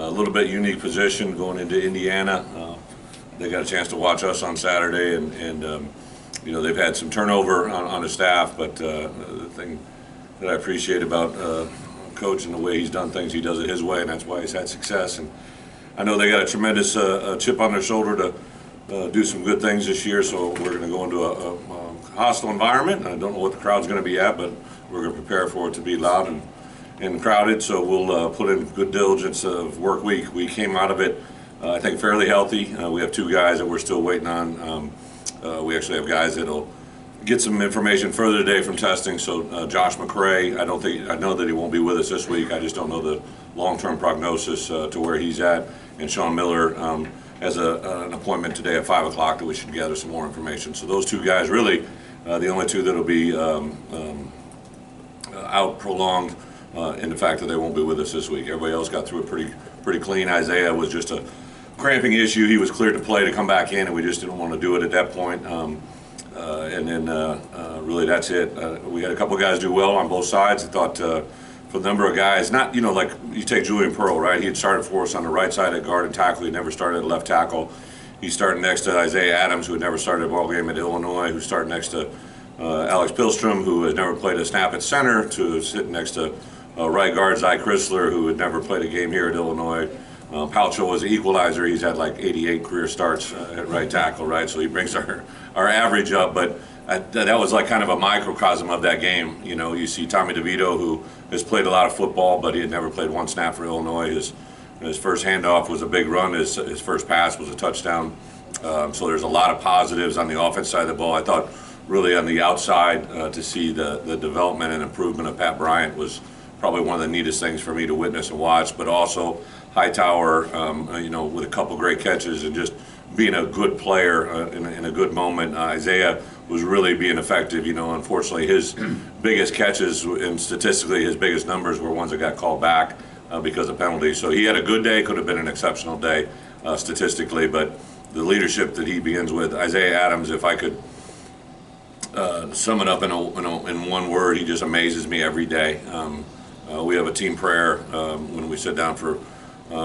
a little bit unique position going into Indiana. They got a chance to watch us on Saturday, and you know, they've had some turnover on the staff, but the thing that I appreciate about Coach and the way he's done things, he does it his way, and that's why he's had success. And I know they got a tremendous chip on their shoulder to do some good things this year, so we're going to go into a hostile environment. I don't know what the crowd's going to be at, but we're going to prepare for it to be loud and crowded, so we'll put in good diligence of work week. We came out of it, I think, fairly healthy. We have 2 guys that we're still waiting on. We actually have guys that'll get some information further today from testing. So Josh McCray, I know that he won't be with us this week. I just don't know the long-term prognosis to where he's at. And Sean Miller has an appointment today at 5 o'clock that we should gather some more information. So those 2 guys, really the only 2 that'll be out prolonged in the fact that they won't be with us this week. Everybody else got through it pretty clean. Isaiah was just a cramping issue. He was cleared to play to come back in, and we just didn't want to do it at that point. And then really that's it. We had a couple guys do well on both sides. I thought for the number of guys, not, you know, like you take Julian Pearl, right? He had started for us on the right side at guard and tackle. He never started at left tackle. He started next to Isaiah Adams, who had never started a ball game at Illinois, who started next to Alex Pilstrom, who has never played a snap at center, to sitting next to right guard Zy Chrysler, who had never played a game here at Illinois. Palcho was the equalizer. He's had like 88 career starts at right tackle, right? So he brings our average up, but that was like kind of a microcosm of that game. You know, you see Tommy DeVito, who has played a lot of football, but he had never played 1 snap for Illinois. His first handoff was a big run. His first pass was a touchdown. So there's a lot of positives on the offense side of the ball. I thought really on the outside to see the development and improvement of Pat Bryant was probably one of the neatest things for me to witness and watch, but also Hightower, you know, with a couple great catches and just being a good player in a good moment. Isaiah was really being effective. You know, unfortunately, his biggest catches and statistically his biggest numbers were ones that got called back because of penalties. So he had a good day, could have been an exceptional day statistically, but the leadership that he begins with, Isaiah Adams, if I could sum it up in one word, he just amazes me every day. We have a team prayer when we sit down for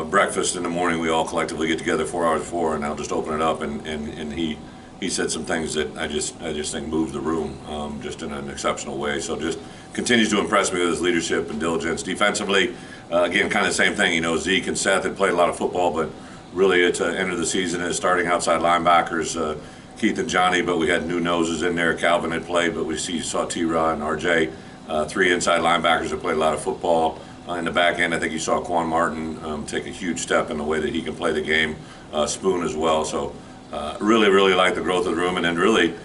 breakfast in the morning. We all collectively get together 4 hours before, and I'll just open it up, and he said some things that I just think moved the room just in an exceptional way. So just continues to impress me with his leadership and diligence. Defensively, again, kind of the same thing. You know, Zeke and Seth had played a lot of football, but really at the end of the season is starting outside linebackers, Keith and Johnny, but we had new noses in there. Calvin had played, but we saw T-Rod and RJ. 3 inside linebackers that played a lot of football. In the back end, I think you saw Quan Martin take a huge step in the way that he can play the game. Spoon as well. So really like the growth of the room. And then really,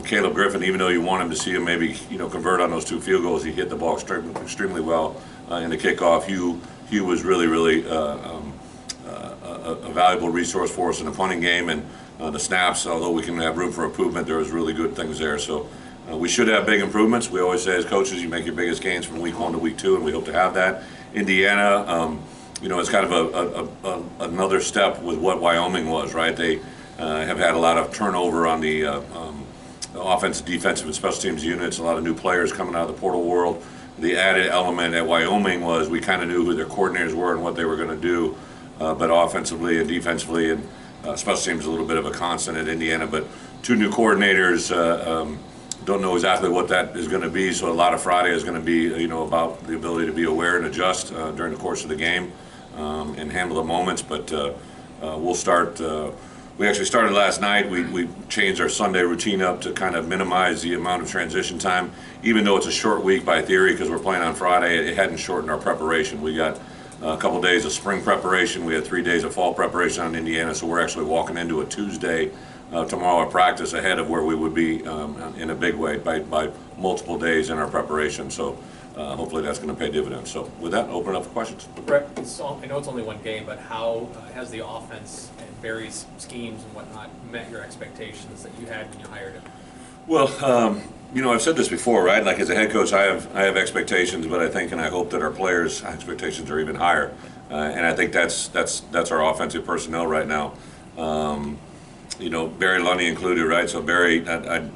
Caleb Griffin, even though you want him to see him maybe, you know, convert on those 2 field goals, he hit the ball extremely well in the kickoff. Hugh was really a valuable resource for us in the punting game, and the snaps, although we can have room for improvement, there was really good things there. So we should have big improvements. We always say as coaches, you make your biggest gains from week 1 to week 2, and we hope to have that. Indiana, you know, it's kind of another step with what Wyoming was, right? They have had a lot of turnover on the offensive, defensive, and special teams units, a lot of new players coming out of the portal world. The added element at Wyoming was we kind of knew who their coordinators were and what they were going to do, but offensively and defensively and special teams a little bit of a constant at Indiana, but 2 new coordinators, don't know exactly what that is going to be, so a lot of Friday is going to be, you know, about the ability to be aware and adjust during the course of the game and handle the moments. But we'll start. We actually started last night. We changed our Sunday routine up to kind of minimize the amount of transition time, even though it's a short week by theory because we're playing on Friday. It hadn't shortened our preparation. We got a couple days of spring preparation. We had 3 days of fall preparation on Indiana, so we're actually walking into a Tuesday tomorrow at practice ahead of where we would be in a big way by multiple days in our preparation. So hopefully that's going to pay dividends. So with that, open it up for questions. Bret, I know it's only 1 game, but how has the offense and various schemes and whatnot met your expectations that you had when you hired him? Well, you know, I've said this before, right? Like as a head coach, I have expectations, but I think and I hope that our players' expectations are even higher. And I think that's our offensive personnel right now. You know, Barry Lundy included, right? So Barry, I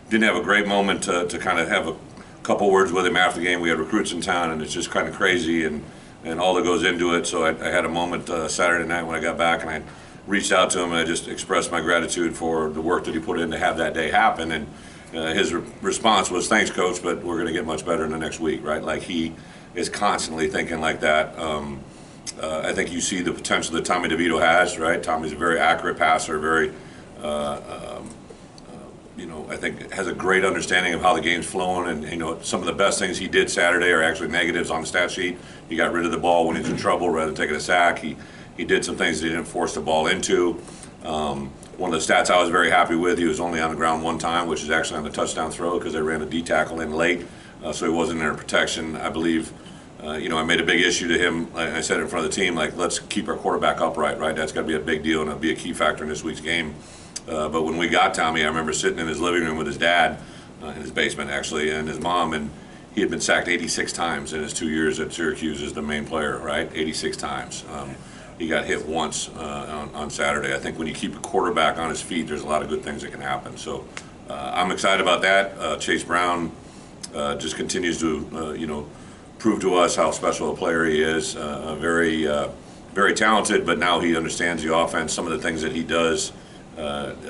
didn't have a great moment to kind of have a couple words with him after the game. We had recruits in town, and it's just kind of crazy. And and all that goes into it. So I had a moment Saturday night when I got back, and I reached out to him and I just expressed my gratitude for the work that he put in to have that day happen. And his response was, "Thanks, Coach, but we're going to get much better in the next week," right? Like, he is constantly thinking like that. I think you see the potential that Tommy DeVito has, right? Tommy's a very accurate passer, very, I think has a great understanding of how the game's flowing. And, some of the best things he did Saturday are actually negatives on the stat sheet. He got rid of the ball when he's in trouble rather than taking a sack. He did some things that he didn't force the ball into. One of the stats I was very happy with, he was only on the ground one time, which is actually on the touchdown throw because they ran a D tackle in late, so he wasn't in protection. I believe, I made a big issue to him. I said in front of the team, like, let's keep our quarterback upright, right? That's got to be a big deal and it'll be a key factor in this week's game. But when we got Tommy, I remember sitting in his living room with his dad, in his basement actually, and his mom, and he had been sacked 86 times in his 2 years at Syracuse as the main player, right? 86 times. He got hit once on Saturday. I think when you keep a quarterback on his feet, there's a lot of good things that can happen. So I'm excited about that. Chase Brown just continues to, prove to us how special a player he is. Very talented, but now he understands the offense. Some of the things that he does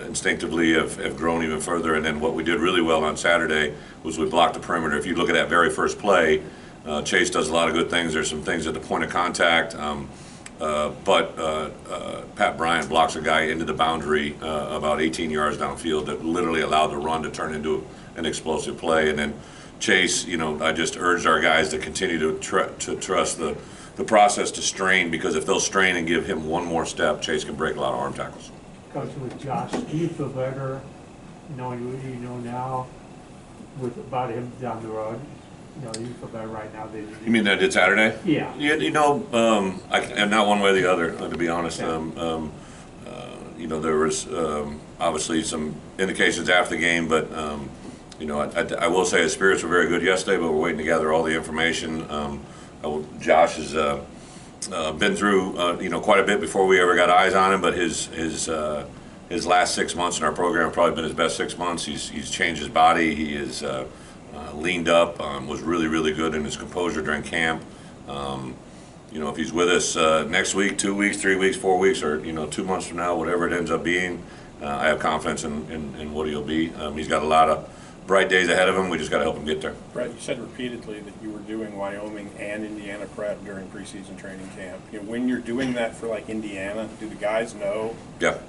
instinctively have grown even further. And then what we did really well on Saturday was we blocked the perimeter. If you look at that very first play, Chase does a lot of good things. There's some things at the point of contact. But Pat Bryant blocks a guy into the boundary about 18 yards downfield that literally allowed the run to turn into an explosive play. And then Chase, I just urged our guys to continue to trust the process to strain, because if they'll strain and give him one more step, Chase can break a lot of arm tackles. Coach, with Josh, do you feel better knowing what you know now about him down the road? You feel better right now than you mean that did Saturday? Yeah. I'm not one way or the other, to be honest. Yeah. There was obviously some indications after the game, but I will say his spirits were very good yesterday, but we're waiting to gather all the information. Josh has been through quite a bit before we ever got eyes on him, but his last 6 months in our program have probably been his best 6 months. He's changed his body. He is leaned up, was really, really good in his composure during camp. If he's with us next week, 2 weeks, 3 weeks, 4 weeks, or 2 months from now, whatever it ends up being, I have confidence in what he'll be. He's got a lot of bright days ahead of him. We just got to help him get there. Bret, you said repeatedly that you were doing Wyoming and Indiana prep during preseason training camp. When you're doing that for like Indiana, do the guys know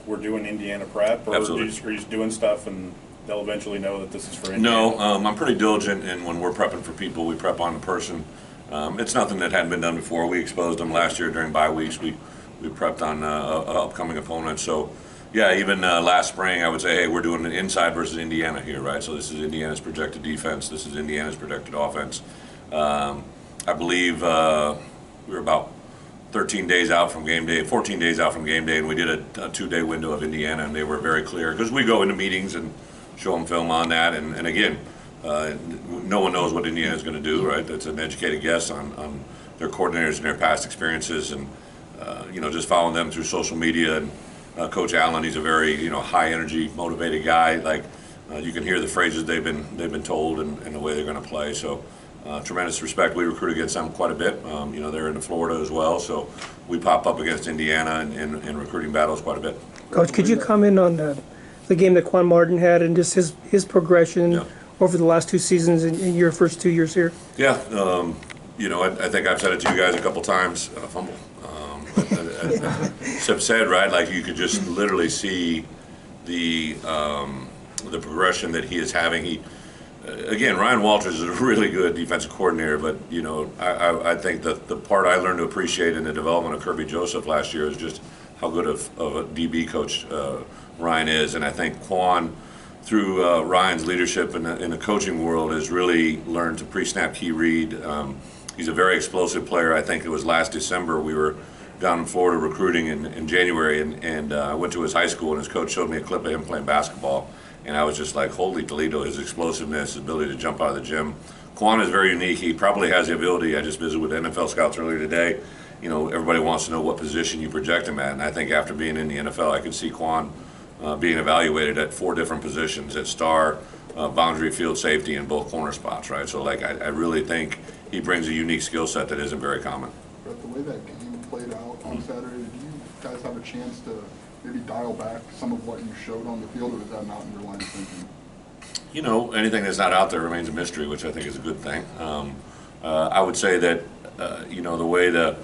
we're doing Indiana prep, or are you just doing stuff and they'll eventually know that this is for Indiana? No, I'm pretty diligent, and when we're prepping for people, we prep on the person. It's nothing that hadn't been done before. We exposed them last year during bye weeks. We prepped on upcoming opponents. So, yeah, even last spring, I would say, hey, we're doing an inside versus Indiana here, right? So this is Indiana's projected defense. This is Indiana's projected offense. I believe we were about 13 days out from game day, 14 days out from game day, and we did a 2-day window of Indiana, and they were very clear, because we go into meetings and show them film on that. And again, no one knows what Indiana's going to do, right? That's an educated guess on their coordinators and their past experiences, and just following them through social media. And Coach Allen, he's a very high energy, motivated guy. Like you can hear the phrases they've been told and the way they're going to play. So tremendous respect. We recruit against them quite a bit. They're in Florida as well, so we pop up against Indiana in recruiting battles quite a bit. Coach, could you comment on the game that Quan Martin had and just his progression over the last 2 seasons in your first 2 years here? Yeah, I think I've said it to you guys a couple times. Fumble. Sip said, right? Like you could just literally see the progression that he is having. Again, Ryan Walters is a really good defensive coordinator, but I think that the part I learned to appreciate in the development of Kirby Joseph last year is just how good of a DB coach Ryan is, and I think Quan, through Ryan's leadership in the coaching world, has really learned to pre-snap key read. He's a very explosive player. I think it was last December we were down in Florida recruiting in January, and I went to his high school, and his coach showed me a clip of him playing basketball, and I was just like, holy Toledo, his explosiveness, his ability to jump out of the gym. Quan is very unique. He probably has the ability. I just visited with NFL scouts earlier today. Everybody wants to know what position you project him at, and I think after being in the NFL, I could see Quan being evaluated at 4 different positions, at star, boundary, field safety, and both corner spots, right? So, I really think he brings a unique skill set that isn't very common. Saturday, did you guys have a chance to maybe dial back some of what you showed on the field, or was that not in your line of thinking? You know, anything that's not out there remains a mystery, which I think is a good thing. I would say that, you know, the way the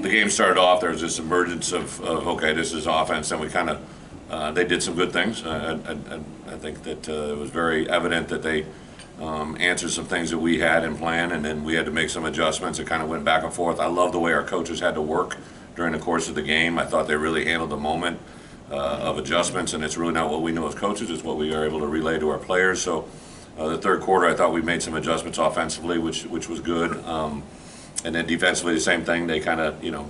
game started off, there was this emergence of okay, this is offense, and we kind of, they did some good things. I think that it was very evident that they answered some things that we had in plan, and then we had to make some adjustments. It kind of went back and forth. I love the way our coaches had to work during the course of the game. I thought they really handled the moment of adjustments, and it's really not what we know as coaches, it's what we are able to relay to our players. So the third quarter, I thought we made some adjustments offensively, which was good. And then defensively, the same thing. They kind of, you know,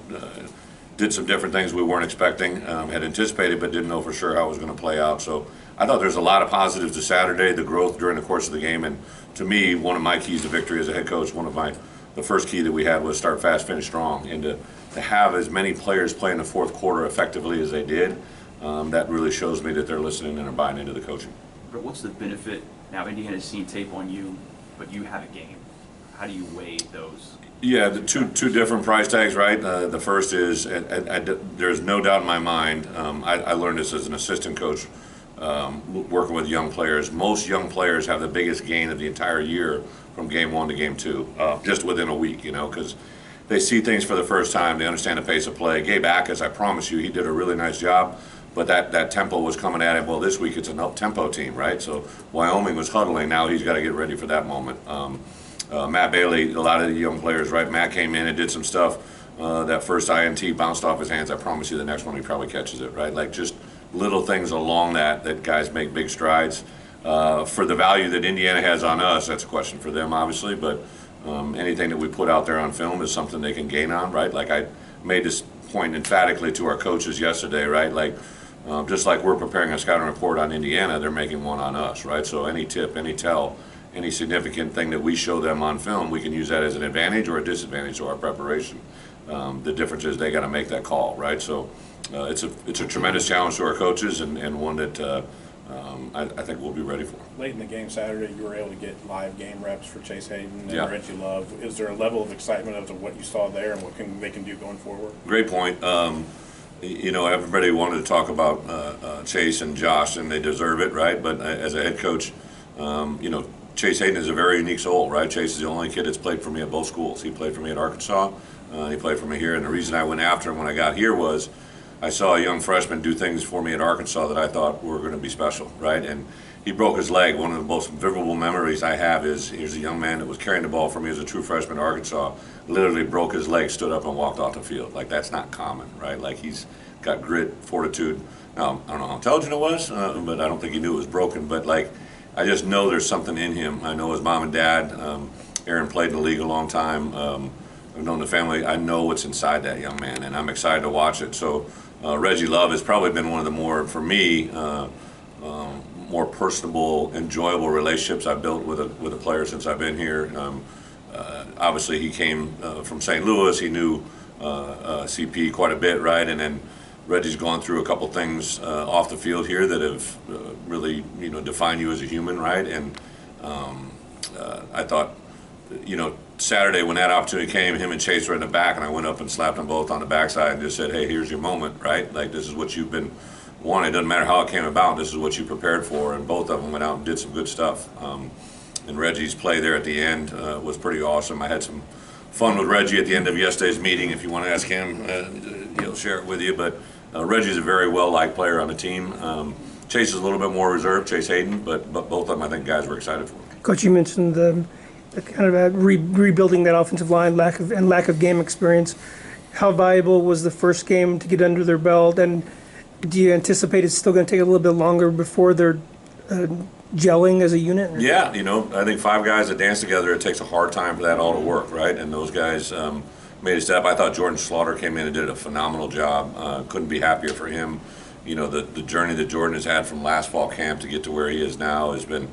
did some different things we weren't expecting, had anticipated, but didn't know for sure how it was going to play out. So I thought there's a lot of positives to Saturday, the growth during the course of the game. And to me, one of my keys to victory as a head coach, the first key that we had was start fast, finish strong. And to have as many players play in the fourth quarter effectively as they did, that really shows me that they're listening and are buying into the coaching. But what's the benefit? Now, Indiana's seen tape on you, but you have a game. How do you weigh those? Yeah, the two different price tags, right? The first is, there's no doubt in my mind, I learned this as an assistant coach, working with young players. Most young players have the biggest gain of the entire year from game one to game two, just within a week, you know, because they see things for the first time, they understand the pace of play. Gabe Ackus, I promise you, he did a really nice job, but that tempo was coming at him. Well, this week it's an up-tempo team, right? So Wyoming was huddling, now he's got to get ready for that moment. Matt Bailey, a lot of the young players, right? Matt came in and did some stuff. That first INT bounced off his hands. I promise you the next one he probably catches it, right? Like just little things along that guys make big strides. For the value that Indiana has on us, that's a question for them, obviously, but anything that we put out there on film is something they can gain on, right? Like I made this point emphatically to our coaches yesterday, right? Like just like we're preparing a scouting report on Indiana, they're making one on us, right? So any tip, any tell, any significant thing that we show them on film, we can use that as an advantage or a disadvantage to our preparation. The difference is they got to make that call, right? So it's a tremendous challenge to our coaches, and one that I think we'll be ready for. Late in the game Saturday, you were able to get live game reps for Chase Hayden and Yeah. Reggie Love. Is there a level of excitement as to what you saw there and what they can do going forward? Great point. You know, everybody wanted to talk about Chase and Josh, and they deserve it, right? But as a head coach, you know, Chase Hayden is a very unique soul, right? Chase is the only kid that's played for me at both schools. He played for me at Arkansas, he played for me here, and the reason I went after him when I got here was I saw a young freshman do things for me at Arkansas that I thought were going to be special, right? And he broke his leg. One of the most vivid memories I have is here's a young man that was carrying the ball for me as a true freshman at Arkansas, literally broke his leg, stood up and walked off the field. Like, that's not common, right? Like, he's got grit, fortitude. Now, I don't know how intelligent it was, but I don't think he knew it was broken. But, like, I just know there's something in him. I know his mom and dad. Aaron played in the league a long time. I've known the family. I know what's inside that young man, and I'm excited to watch it. So Reggie Love has probably been one of the more, for me, more personable, enjoyable relationships I've built with a player since I've been here. Obviously, he came from St. Louis. He knew CP quite a bit, right? And then Reggie's gone through a couple things off the field here that have really, you know, defined you as a human, right? And I thought, you know, Saturday when that opportunity came, him and Chase were in the back, and I went up and slapped them both on the backside and just said, hey, here's your moment, right? Like, this is what you've been wanting. It doesn't matter how it came about. This is what you prepared for. And both of them went out and did some good stuff. And Reggie's play there at the end was pretty awesome. I had some fun with Reggie at the end of yesterday's meeting. If you want to ask him, he'll share it with you. But Reggie's a very well-liked player on the team. Chase is a little bit more reserved, Chase Hayden, but both of them, I think, guys were excited for. Coach, you mentioned the kind of rebuilding that offensive line, lack of game experience. How valuable was the first game to get under their belt, and do you anticipate it's still going to take a little bit longer before they're gelling as a unit? Yeah, you know, I think five guys that dance together, it takes a hard time for that all to work, right? And those guys made a step. I thought Jordan Slaughter came in and did a phenomenal job. Couldn't be happier for him. You know, the journey that Jordan has had from last fall camp to get to where he is now has been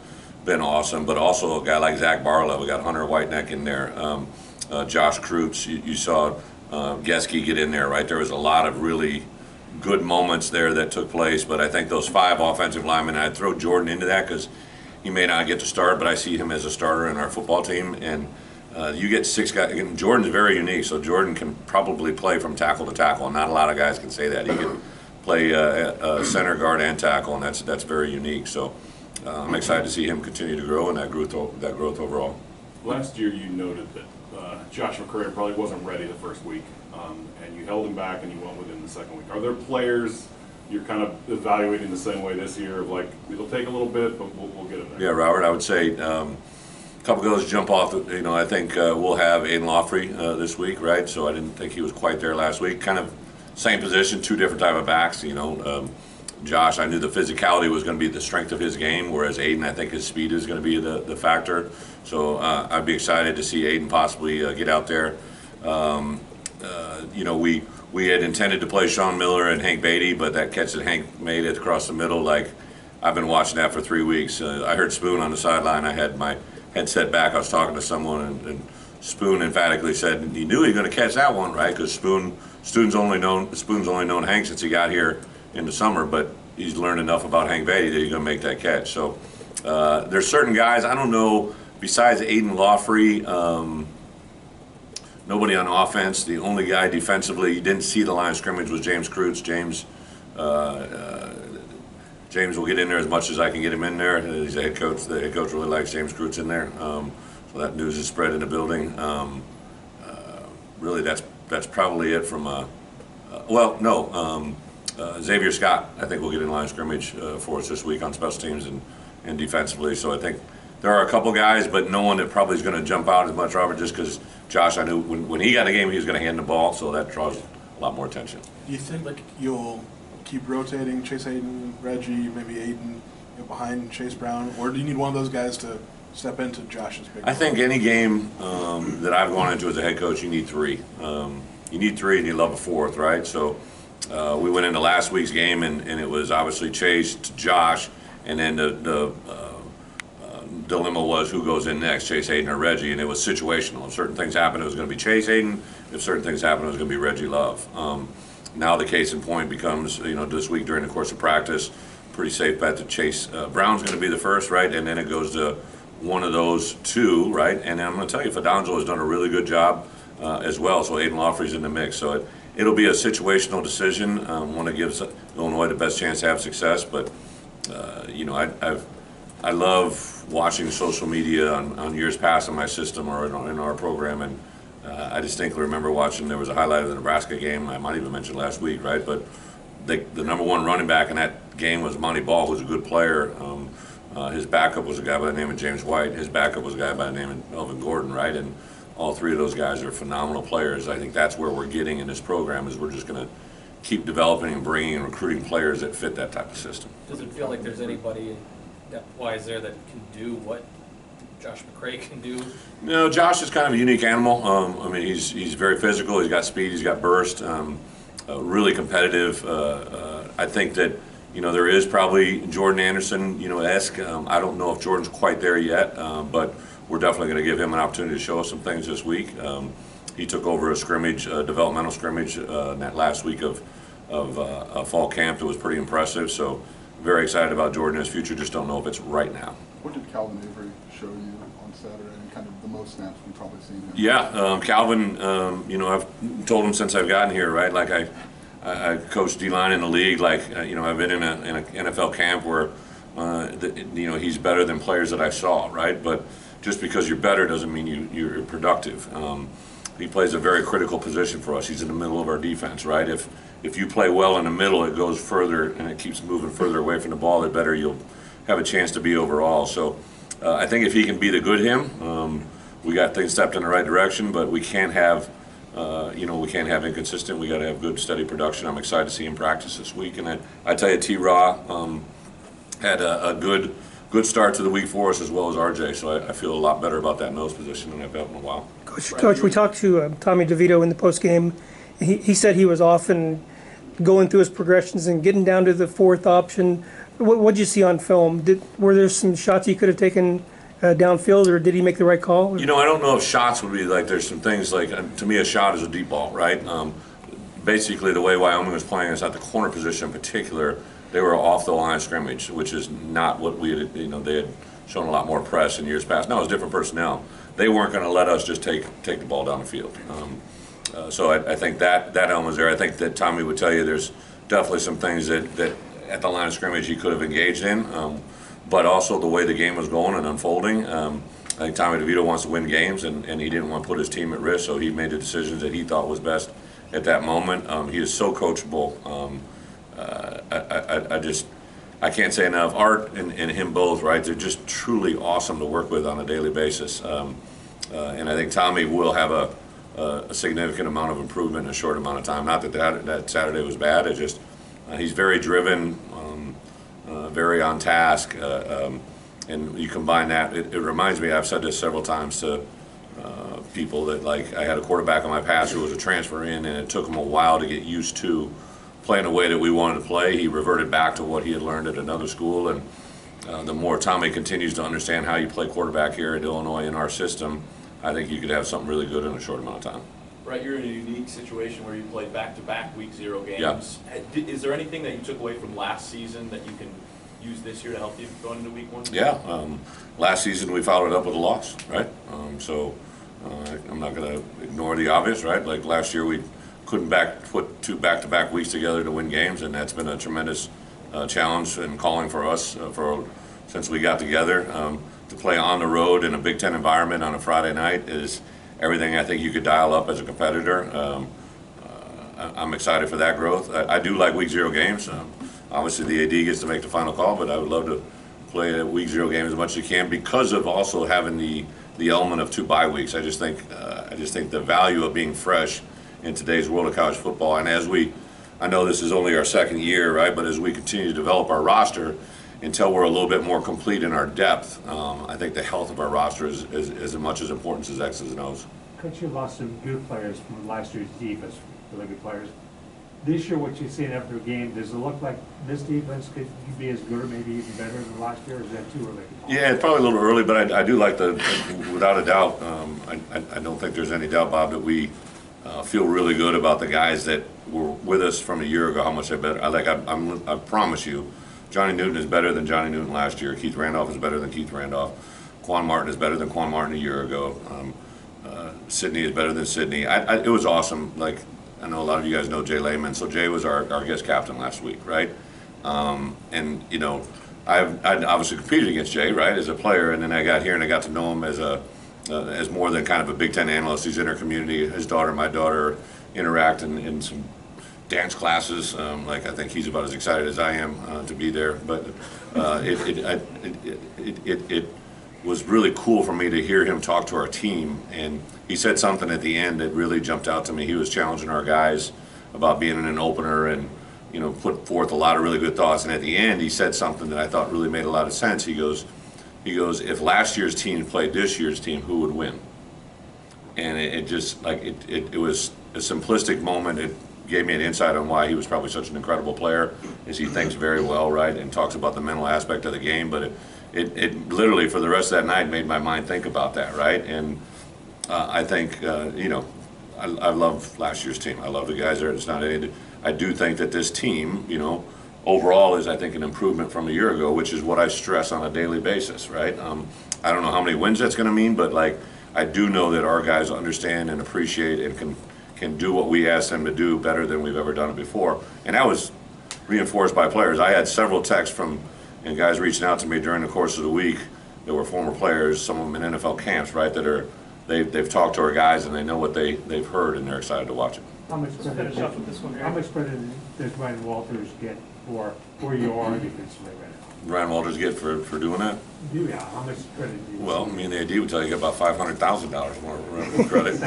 awesome. But also a guy like Zach Barlow, we got Hunter Whiteneck in there, Josh Krutz, you saw Geske get in there, right? There was a lot of really good moments there that took place, but I think those five offensive linemen, I'd throw Jordan into that because he may not get to start, but I see him as a starter in our football team, and You get 6 guys. Again, Jordan's very unique, so Jordan can probably play from tackle to tackle, and not a lot of guys can say that. He can play center, guard, and tackle, and that's very unique. So I'm excited to see him continue to grow and that growth overall. Last year, you noted that Josh McCray probably wasn't ready the first week, and you held him back and you went with him the second week. Are there players you're kind of evaluating the same way this year, of like, it'll take a little bit, but we'll get it there? Yeah, Robert, I would say a couple guys jump off. I think we'll have Aiden Lawfrey this week, right? So I didn't think he was quite there last week. Kind of same position, 2 different type of backs. Josh, I knew the physicality was going to be the strength of his game, whereas Aiden, I think his speed is going to be the factor. So I'd be excited to see Aiden possibly get out there. We had intended to play Sean Miller and Hank Beatty, but that catch that Hank made it across the middle, like, I've been watching that for 3 weeks. I heard Spoon on the sideline. I had my headset back. I was talking to someone, and Spoon emphatically said he knew he was going to catch that one, right? Because Spoon's only known Hank since he got here in the summer, but he's learned enough about Hank Beatty that he's going to make that catch. So there's certain guys, I don't know, besides Aiden Lawfrey, nobody on offense. The only guy defensively you didn't see the line of scrimmage was James Kreutz. James will get in there as much as I can get him in there. He's a head coach. The head coach really likes James Kreutz in there. So that news is spread in the building. Really, that's probably it from Xavier Scott, I think, will get in line of scrimmage for us this week on special teams and defensively. So I think there are a couple guys, but no one that probably is going to jump out as much, Robert, just because Josh, I knew when he got a game, he was going to hand the ball, so that draws a lot more attention. Do you think you'll keep rotating Chase Hayden, Reggie, maybe Aiden behind Chase Brown, or do you need one of those guys to step into Josh's big? I think any game that I've gone into as a head coach, you need 3. You need 3, and you love a 4th, right? So we went into last week's game, and it was obviously Chase to Josh, and then the dilemma was who goes in next, Chase Hayden or Reggie, and it was situational. If certain things happened, it was going to be Chase Hayden. If certain things happened, it was going to be Reggie Love. Now the case in point becomes, this week during the course of practice, pretty safe bet that Chase Brown's going to be the first, right? And then it goes to one of those 2, right? And then I'm going to tell you, Fidonzo has done a really good job as well, so Aiden Lawfrey's in the mix. So it'll be a situational decision, one that gives Illinois the best chance to have success. But, I love watching social media on years past in my system or in our program, and I distinctly remember watching, there was a highlight of the Nebraska game, I might even mention last week, right? But the number 1 running back in that game was Monty Ball, who's a good player. His backup was a guy by the name of James White. His backup was a guy by the name of Melvin Gordon, right? And all 3 of those guys are phenomenal players. I think that's where we're getting in this program, is we're just going to keep developing and bringing and recruiting players that fit that type of system. Does it feel like there's anybody depth-wise there that can do what Josh McCray can do? No, Josh is kind of a unique animal. He's very physical. He's got speed. He's got burst. Really competitive. I think that there is probably Jordan Anderson esque. I don't know if Jordan's quite there yet, but we're definitely going to give him an opportunity to show us some things this week. He took over a scrimmage, developmental scrimmage, in that last week of fall camp. That was pretty impressive. So very excited about Jordan and his future. Just don't know if it's right now. What did Calvin Avery show you on Saturday, and kind of the most snaps we've probably seen him? Yeah, Calvin, I've told him since I've gotten here, right? Like I coached D-line in the league. Like, I've been in an NFL camp where, he's better than players that I saw, right? But just because you're better doesn't mean you're productive. He plays a very critical position for us. He's in the middle of our defense, right? If you play well in the middle, it goes further and it keeps moving further away from the ball, the better you'll have a chance to be overall. So I think if he can be the good him, we got things stepped in the right direction, but we can't have inconsistent. We got to have good, steady production. I'm excited to see him practice this week. And I tell you, T-Raw had a good start to the week for us, as well as RJ. So I feel a lot better about that nose position than I've felt in a while. Coach, we talked to Tommy DeVito in the post game. He said he was often going through his progressions and getting down to the 4th option. What did you see on film? Were there some shots he could have taken downfield, or did he make the right call? I don't know if shots would be like, there's some things like, to me, a shot is a deep ball, right? Basically, the way Wyoming was playing is at the corner position in particular, they were off the line of scrimmage, which is not what we had, they had shown a lot more press in years past. Now it's different personnel. They weren't going to let us just take the ball down the field. So I think that element was there. I think that Tommy would tell you there's definitely some things that at the line of scrimmage he could have engaged in, but also the way the game was going and unfolding. I think Tommy DeVito wants to win games, and he didn't want to put his team at risk, so he made the decisions that he thought was best at that moment. He is so coachable. I can't say enough. Art and him both, right? They're just truly awesome to work with on a daily basis. And I think Tommy will have a significant amount of improvement in a short amount of time. Not that Saturday was bad. It just he's very driven, very on task. And you combine that, it reminds me, I've said this several times to people, that like I had a quarterback on my past who was a transfer in, and it took him a while to get used to playing the way that we wanted to play. He reverted back to what he had learned at another school, and the more Tommy continues to understand how you play quarterback here at Illinois in our system, I think you could have something really good in a short amount of time. Right, you're in a unique situation where you play back-to-back week 0 games. Yeah. Is there anything that you took away from last season that you can use this year to help you going into week 1? Yeah, last season we followed it up with a loss, right? So I'm not going to ignore the obvious, right? Like last year we couldn't put 2 back-to-back weeks together to win games, and that's been a tremendous challenge and calling for us since we got together. To play on the road in a Big Ten environment on a Friday night is everything I think you could dial up as a competitor. I'm excited for that growth. I do like week 0 games. Obviously the AD gets to make the final call, but I would love to play a week 0 game as much as you can because of also having the element of 2 bye weeks. I just think the value of being fresh in today's world of college football, and I know this is only our 2nd year, right? But as we continue to develop our roster until we're a little bit more complete in our depth, I think the health of our roster is as much as important as X's and O's. Coach, you lost some good players from last year's defense, really good players. This year, what you've seen after a game, does it look like this defense could be as good or maybe even better than last year, or is that too early? Yeah, it's probably a little early, but I do like without a doubt, I don't think there's any doubt, Bob, that we feel really good about the guys that were with us from a year ago, how much they're better. I promise you, Johnny Newton is better than Johnny Newton last year. Keith Randolph is better than Keith Randolph. Quan Martin is better than Quan Martin a year ago. Sidney is better than Sidney. It was awesome. Like, I know a lot of you guys know Jay Lehman, so Jay was our guest captain last week, right? And you know, I'd obviously competed against Jay, right, as a player, and then I got here and I got to know him as more than kind of a Big Ten analyst. He's in our community. His daughter and my daughter interact in some dance classes. Like, I think he's about as excited as I am to be there. But it was really cool for me to hear him talk to our team, and he said something at the end that really jumped out to me. He was challenging our guys about being in an opener and, you know, put forth a lot of really good thoughts. And at the end, he said something that I thought really made a lot of sense. He goes, if last year's team played this year's team, who would win? And it just, like, it was a simplistic moment. It gave me an insight on why he was probably such an incredible player, is he thinks very well, right, and talks about the mental aspect of the game. But it literally, for the rest of that night, made my mind think about that, right? And I think, you know, I love last year's team. I love the guys there. It's not any. I do think that this team, you know, overall is, I think, an improvement from a year ago, which is what I stress on a daily basis, right? I don't know how many wins that's going to mean, but like, I do know that our guys understand and appreciate and can do what we ask them to do better than we've ever done it before. And that was reinforced by players. I had several texts from and guys reaching out to me during the course of the week that were former players, some of them in NFL camps, right, that are they've talked to our guys and they know what they've heard and they're excited to watch it. How much credit does Ryan Walters get for where you are defensively right now? Ryan Walters get for doing that? Yeah, how much credit do you Well, me and the AD would tell you get about $500,000 more credit.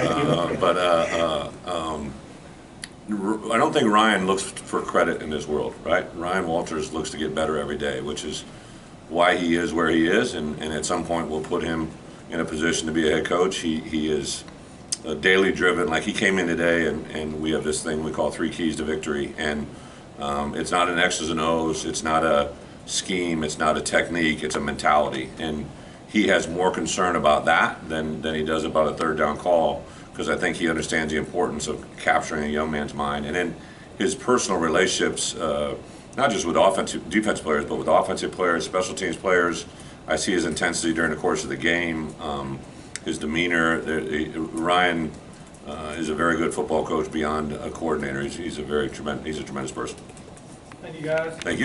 I don't think Ryan looks for credit in this world, right? Ryan Walters looks to get better every day, which is why he is where he is, and at some point we'll put him in a position to be a head coach. He is daily driven. Like, he came in today, and we have this thing we call 3 keys to victory, and it's not an X's and O's, it's not a scheme, it's not a technique, it's a mentality. And he has more concern about that than he does about a third down call, because I think he understands the importance of capturing a young man's mind. And then his personal relationships, not just with defensive players, but with offensive players, special teams players, I see his intensity during the course of the game, his demeanor. Ryan is a very good football coach beyond a coordinator. He's a tremendous person. Thank you, guys. Thank you.